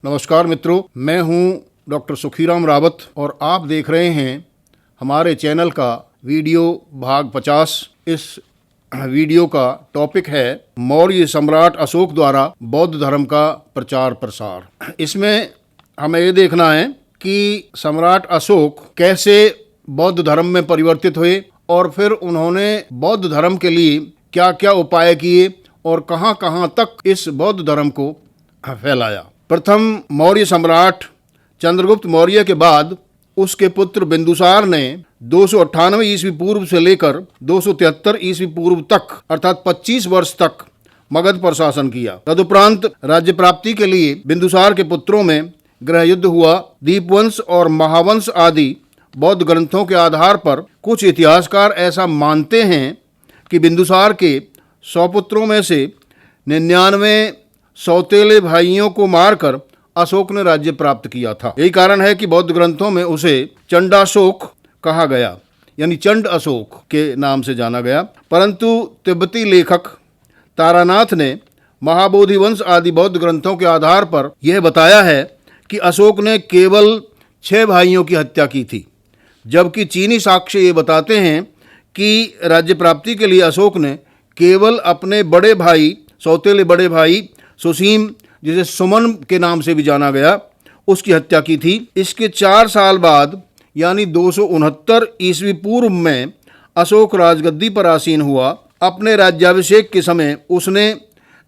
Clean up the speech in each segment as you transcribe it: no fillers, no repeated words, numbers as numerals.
नमस्कार मित्रों, मैं हूं डॉक्टर सुखीराम रावत और आप देख रहे हैं हमारे चैनल का वीडियो भाग 50। इस वीडियो का टॉपिक है मौर्य सम्राट अशोक द्वारा बौद्ध धर्म का प्रचार प्रसार। इसमें हमें ये देखना है कि सम्राट अशोक कैसे बौद्ध धर्म में परिवर्तित हुए और फिर उन्होंने बौद्ध धर्म के लिए क्या क्या उपाय किए और कहाँ कहाँ तक इस बौद्ध धर्म को फैलाया। प्रथम मौर्य सम्राट चंद्रगुप्त मौर्य के बाद उसके पुत्र बिंदुसार ने 298 ईस्वी पूर्व से लेकर 273 ईस्वी पूर्व तक अर्थात 25 वर्ष तक मगध पर शासन किया। तदुपरांत राज्य प्राप्ति के लिए बिंदुसार के पुत्रों में गृह युद्ध हुआ। दीपवंश और महावंश आदि बौद्ध ग्रंथों के आधार पर कुछ इतिहासकार ऐसा मानते हैं कि बिंदुसार के 100 पुत्रों में से 99 सौतेले भाइयों को मारकर अशोक ने राज्य प्राप्त किया था। यही कारण है कि बौद्ध ग्रंथों में उसे चंडाशोक कहा गया, यानी चंड अशोक के नाम से जाना गया। परंतु तिब्बती लेखक तारानाथ ने महाबोधि वंश आदि बौद्ध ग्रंथों के आधार पर यह बताया है कि अशोक ने केवल 6 भाइयों की हत्या की थी, जबकि चीनी साक्ष्य ये बताते हैं कि राज्य प्राप्ति के लिए अशोक ने केवल अपने बड़े भाई, सौतेले बड़े भाई सुसीम, जिसे सुमन के नाम से भी जाना गया, उसकी हत्या की थी। इसके 4 साल बाद यानी 269 ईस्वी पूर्व में अशोक राजगद्दी पर आसीन हुआ। अपने राज्याभिषेक के समय उसने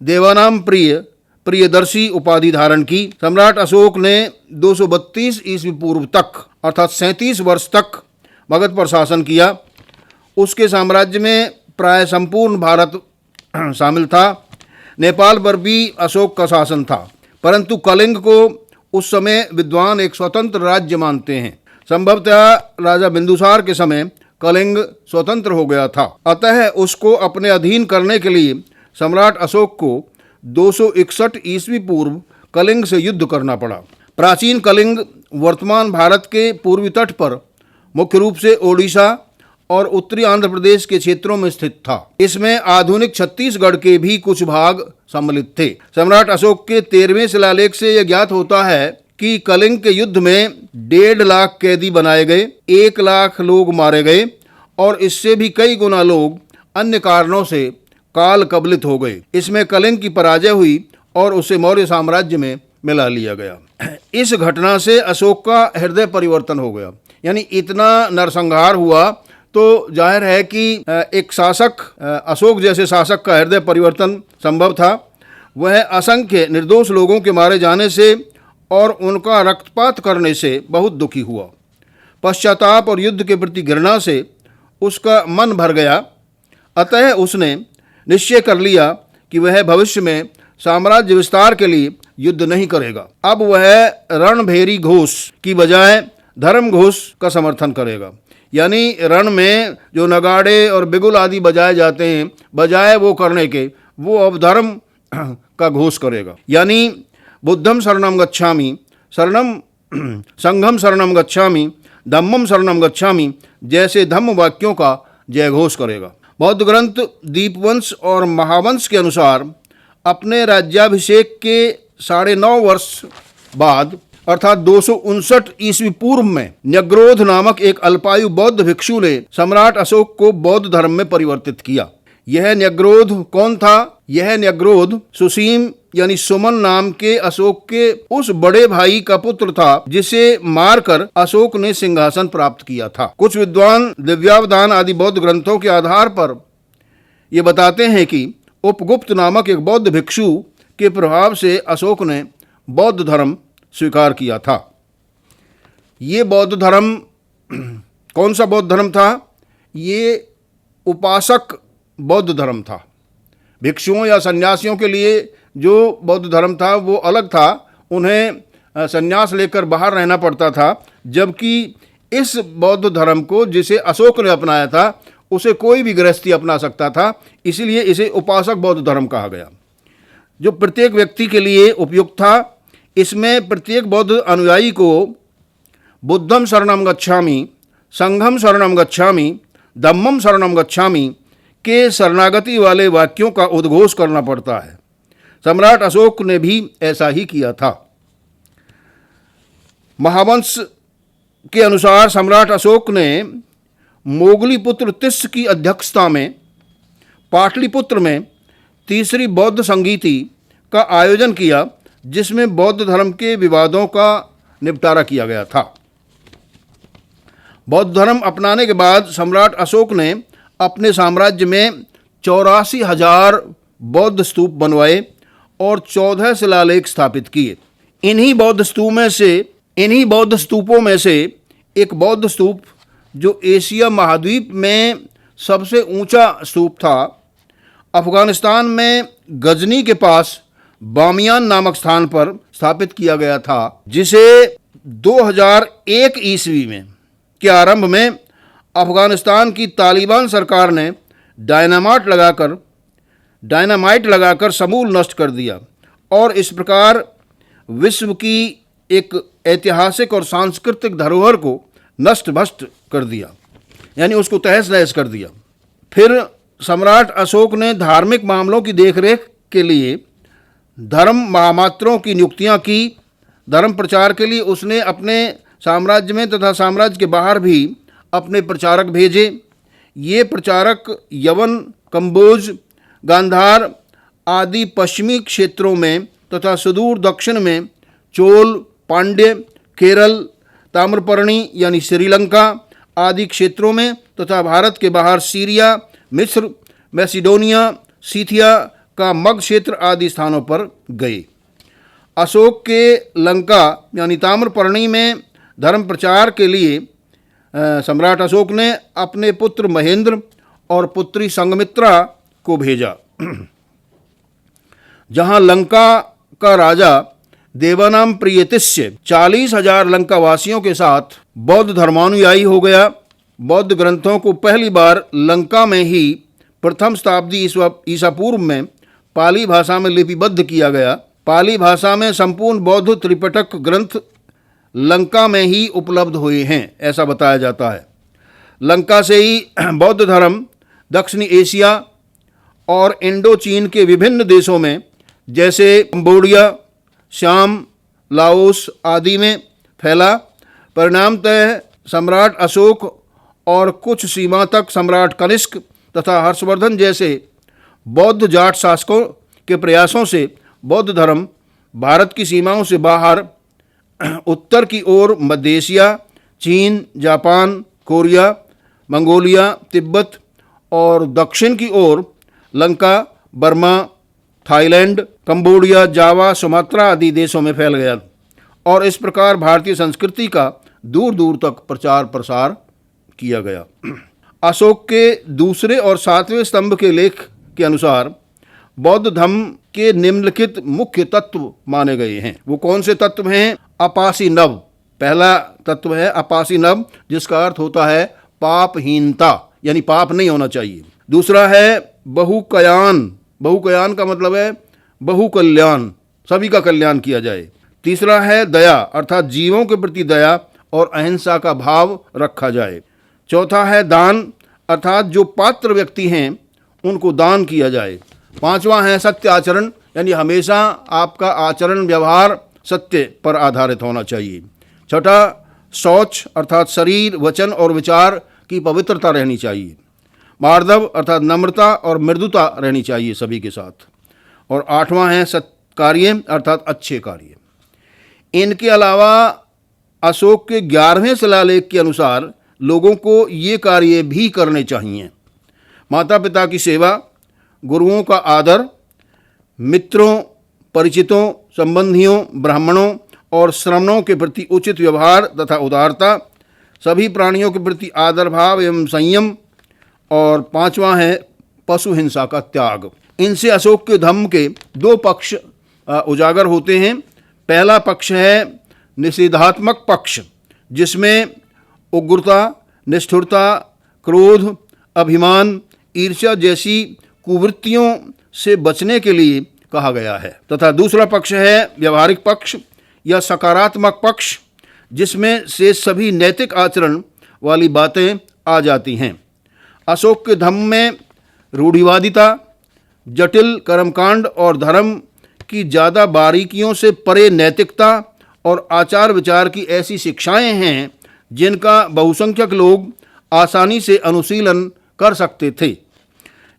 देवानाम प्रियदर्शी उपाधि धारण की। सम्राट अशोक ने 232 ईस्वी पूर्व तक अर्थात 37 वर्ष तक मगध पर शासन किया। उसके साम्राज्य में प्राय संपूर्ण भारत शामिल था। नेपाल पर भी अशोक का शासन था, परंतु कलिंग को उस समय विद्वान एक स्वतंत्र राज्य मानते हैं। संभवतः राजा बिंदुसार के समय कलिंग स्वतंत्र हो गया था, अतः उसको अपने अधीन करने के लिए सम्राट अशोक को 261 ईस्वी पूर्व कलिंग से युद्ध करना पड़ा। प्राचीन कलिंग वर्तमान भारत के पूर्वी तट पर मुख्य रूप से ओडिशा और उत्तरी आंध्र प्रदेश के क्षेत्रों में स्थित था। इसमें आधुनिक छत्तीसगढ़ के भी कुछ भाग सम्मिलित थे। सम्राट अशोक के 13वें शिलालेख से यह ज्ञात होता है कि कलिंग के युद्ध में 1.5 लाख कैदी बनाए गए, 1 लाख लोग मारे गए और इससे भी कई गुना लोग अन्य कारणों से काल कबलित हो गए। इसमें कलिंग की पराजय हुई और उसे मौर्य साम्राज्य में मिला लिया गया। इस घटना से अशोक का हृदय परिवर्तन हो गया, यानी इतना नरसंहार हुआ तो जाहिर है कि एक शासक, अशोक जैसे शासक का हृदय परिवर्तन संभव था। वह असंख्य निर्दोष लोगों के मारे जाने से और उनका रक्तपात करने से बहुत दुखी हुआ। पश्चाताप और युद्ध के प्रति घृणा से उसका मन भर गया, अतः उसने निश्चय कर लिया कि वह भविष्य में साम्राज्य विस्तार के लिए युद्ध नहीं करेगा। अब वह रणभेरी घोष की बजाय धर्म घोष का समर्थन करेगा, यानी रण में जो नगाड़े और बिगुल आदि बजाए जाते हैं, बजाय वो करने के वो अब धर्म का घोष करेगा। यानी बुद्धम शरणम गच्छामि, शरणम संघम शरणम गच्छामि, धम्मम शरणम गच्छामि जैसे धम्म वाक्यों का जय घोष करेगा। बौद्ध ग्रंथ दीपवंश और महावंश के अनुसार अपने राज्याभिषेक के 9.5 वर्ष बाद अर्थात 259 ईस्वी पूर्व में न्यग्रोध नामक एक अल्पायु बौद्ध भिक्षु ने सम्राट अशोक को बौद्ध धर्म में परिवर्तित किया। यह न्यग्रोध कौन था? यह न्यग्रोध सुसीम यानी सुमन नाम के अशोक के उस बड़े भाई का पुत्र था जिसे मारकर अशोक ने सिंहासन प्राप्त किया था। कुछ विद्वान दिव्यावधान आदि बौद्ध ग्रंथों के आधार पर ये बताते हैं कि उपगुप्त नामक एक बौद्ध भिक्षु के प्रभाव से अशोक ने बौद्ध धर्म स्वीकार किया था। ये बौद्ध धर्म कौन सा बौद्ध धर्म था? ये उपासक बौद्ध धर्म था। भिक्षुओं या सन्यासियों के लिए जो बौद्ध धर्म था वो अलग था, उन्हें सन्यास लेकर बाहर रहना पड़ता था, जबकि इस बौद्ध धर्म को जिसे अशोक ने अपनाया था उसे कोई भी गृहस्थी अपना सकता था, इसीलिए इसे उपासक बौद्ध धर्म कहा गया, जो प्रत्येक व्यक्ति के लिए उपयुक्त था। इसमें प्रत्येक बौद्ध अनुयायी को बुद्धम शरणम गच्छामि, संघम शरणम गच्छामि, धम्मम शरणम गच्छामि के शरणागति वाले वाक्यों का उद्घोष करना पड़ता है। सम्राट अशोक ने भी ऐसा ही किया था। महावंश के अनुसार सम्राट अशोक ने मोगली पुत्र तिस्स की अध्यक्षता में पाटलिपुत्र में तीसरी बौद्ध संगीति का आयोजन किया, जिसमें बौद्ध धर्म के विवादों का निपटारा किया गया था। बौद्ध धर्म अपनाने के बाद सम्राट अशोक ने अपने साम्राज्य में 84,000 बौद्ध स्तूप बनवाए और 14 शिलालेख स्थापित किए। इन्हीं बौद्ध स्तूपों में से एक बौद्ध स्तूप, जो एशिया महाद्वीप में सबसे ऊंचा स्तूप था, अफगानिस्तान में गजनी के पास बामियान नामक स्थान पर स्थापित किया गया था, जिसे 2001 ईस्वी में के आरंभ में अफगानिस्तान की तालिबान सरकार ने डायनामाइट लगाकर समूल नष्ट कर दिया और इस प्रकार विश्व की एक ऐतिहासिक और सांस्कृतिक धरोहर को नष्ट भ्रष्ट कर दिया, यानी उसको तहस नहस कर दिया। फिर सम्राट अशोक ने धार्मिक मामलों की देखरेख के लिए धर्म महामात्रों की नियुक्तियां की। धर्म प्रचार के लिए उसने अपने साम्राज्य में तथा साम्राज्य के बाहर भी अपने प्रचारक भेजे। ये प्रचारक यवन, कंबोज, गांधार आदि पश्चिमी क्षेत्रों में तथा सुदूर दक्षिण में चोल, पांड्य, केरल, ताम्रपर्णी यानी श्रीलंका आदि क्षेत्रों में तथा भारत के बाहर सीरिया, मिस्र, मैसिडोनिया, सीथिया का मग क्षेत्र आदि स्थानों पर गए। अशोक के लंका यानी ताम्रपर्णी में धर्म प्रचार के लिए सम्राट अशोक ने अपने पुत्र महेंद्र और पुत्री संघमित्रा को भेजा। जहां लंका का राजा देवानाम प्रियतिस्य 40,000 लंका वासियों के साथ बौद्ध धर्मानुयायी हो गया। बौद्ध ग्रंथों को पहली बार लंका में ही प्रथम शताब्दी ईसा पूर्व में पाली भाषा में लिपिबद्ध किया गया। पाली भाषा में संपूर्ण बौद्ध त्रिपिटक ग्रंथ लंका में ही उपलब्ध हुए हैं, ऐसा बताया जाता है। लंका से ही बौद्ध धर्म दक्षिणी एशिया और इंडो चीन के विभिन्न देशों में जैसे कंबोडिया, श्याम, लाओस आदि में फैला। परिणामतः सम्राट अशोक और कुछ सीमा तक सम्राट कनिष्क तथा हर्षवर्धन जैसे बौद्ध जाट शासकों के प्रयासों से बौद्ध धर्म भारत की सीमाओं से बाहर उत्तर की ओर मध्य एशिया, चीन, जापान, कोरिया, मंगोलिया, तिब्बत और दक्षिण की ओर लंका, बर्मा, थाईलैंड, कंबोडिया, जावा, सुमात्रा आदि देशों में फैल गया और इस प्रकार भारतीय संस्कृति का दूर दूर तक प्रचार प्रसार किया गया। अशोक के दूसरे और सातवें स्तंभ के लेख के अनुसार बौद्ध धर्म के निम्नलिखित मुख्य तत्व माने गए हैं। वो कौन से तत्व हैं? अपासी नव। पहला तत्व है अपासी नव, जिसका अर्थ होता है पापहीनता, यानी पाप नहीं होना चाहिए। दूसरा है बहुकयान। बहुकयान का मतलब है बहुकल्याण, सभी का कल्याण किया जाए। तीसरा है दया, अर्थात जीवों के प्रति दया और अहिंसा का भाव रखा जाए। चौथा है दान, अर्थात जो पात्र व्यक्ति हैं उनको दान किया जाए। पांचवा है सत्य आचरण, यानी हमेशा आपका आचरण व्यवहार सत्य पर आधारित होना चाहिए। छठा शौच, अर्थात शरीर, वचन और विचार की पवित्रता रहनी चाहिए। मार्दव, अर्थात नम्रता और मृदुता रहनी चाहिए सभी के साथ। और आठवां है सत्कार्य, अर्थात अच्छे कार्य। इनके अलावा अशोक के 11वें शिलालेख के अनुसार लोगों को ये कार्य भी करने चाहिए: माता पिता की सेवा, गुरुओं का आदर, मित्रों, परिचितों, संबंधियों, ब्राह्मणों और श्रमणों के प्रति उचित व्यवहार तथा उदारता, सभी प्राणियों के प्रति आदर भाव एवं संयम। और पांचवा है पशु हिंसा का त्याग। इनसे अशोक के धम्म के दो पक्ष उजागर होते हैं। पहला पक्ष है निषेधात्मक पक्ष, जिसमें उग्रता, निष्ठुरता, क्रोध, अभिमान, ईर्ष्या जैसी कुवृत्तियों से बचने के लिए कहा गया है। तथा दूसरा पक्ष है व्यवहारिक पक्ष या सकारात्मक पक्ष, जिसमें से सभी नैतिक आचरण वाली बातें आ जाती हैं। अशोक के धम्म में रूढ़िवादिता, जटिल कर्मकांड और धर्म की ज़्यादा बारीकियों से परे नैतिकता और आचार विचार की ऐसी शिक्षाएं हैं जिनका बहुसंख्यक लोग आसानी से अनुशीलन कर सकते थे।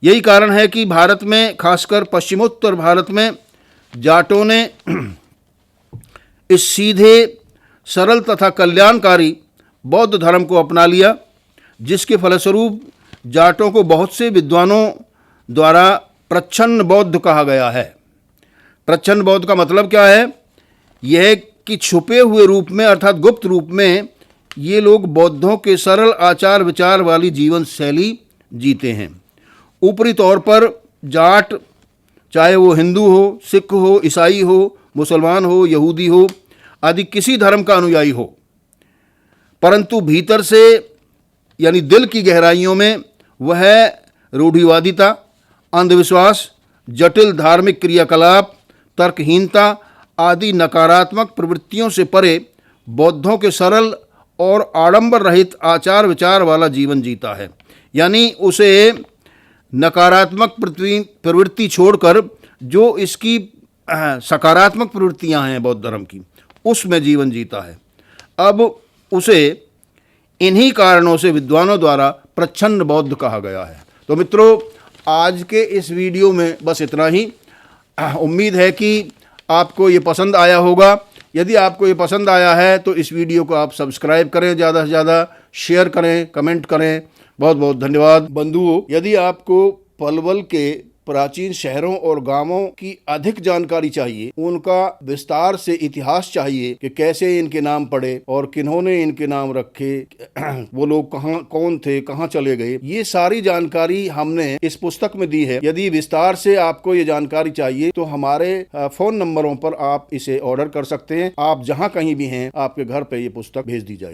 यही कारण है कि भारत में, खासकर पश्चिमोत्तर भारत में, जाटों ने इस सीधे, सरल तथा कल्याणकारी बौद्ध धर्म को अपना लिया, जिसके फलस्वरूप जाटों को बहुत से विद्वानों द्वारा प्रच्छन्न बौद्ध कहा गया है। प्रच्छन्न बौद्ध का मतलब क्या है? यह कि छुपे हुए रूप में अर्थात गुप्त रूप में ये लोग बौद्धों के सरल आचार विचार वाली जीवन शैली जीते हैं। ऊपरी तौर पर जाट, चाहे वो हिंदू हो, सिख हो, ईसाई हो, मुसलमान हो, यहूदी हो आदि किसी धर्म का अनुयायी हो, परंतु भीतर से यानी दिल की गहराइयों में वह रूढ़िवादिता, अंधविश्वास, जटिल धार्मिक क्रियाकलाप, तर्कहीनता आदि नकारात्मक प्रवृत्तियों से परे बौद्धों के सरल और आडंबर रहित आचार विचार वाला जीवन जीता है। यानी उसे नकारात्मक प्रवृत्ति छोड़कर जो इसकी सकारात्मक प्रवृत्तियां हैं बौद्ध धर्म की, उसमें जीवन जीता है। अब उसे इन्हीं कारणों से विद्वानों द्वारा प्रच्छन्न बौद्ध कहा गया है। तो मित्रों, आज के इस वीडियो में बस इतना ही। उम्मीद है कि आपको ये पसंद आया होगा। यदि आपको ये पसंद आया है तो इस वीडियो को आप सब्सक्राइब करें, ज़्यादा से ज़्यादा शेयर करें, कमेंट करें। बहुत बहुत धन्यवाद। बंधुओं, यदि आपको पलवल के प्राचीन शहरों और गांवों की अधिक जानकारी चाहिए, उनका विस्तार से इतिहास चाहिए कि कैसे इनके नाम पड़े और किन्होंने इनके नाम रखे, वो लोग कहाँ कौन थे, कहाँ चले गए, ये सारी जानकारी हमने इस पुस्तक में दी है। यदि विस्तार से आपको ये जानकारी चाहिए तो हमारे फोन नंबरों पर आप इसे ऑर्डर कर सकते हैं। आप जहाँ कहीं भी हैं, आपके घर पे ये पुस्तक भेज दी जाएगी।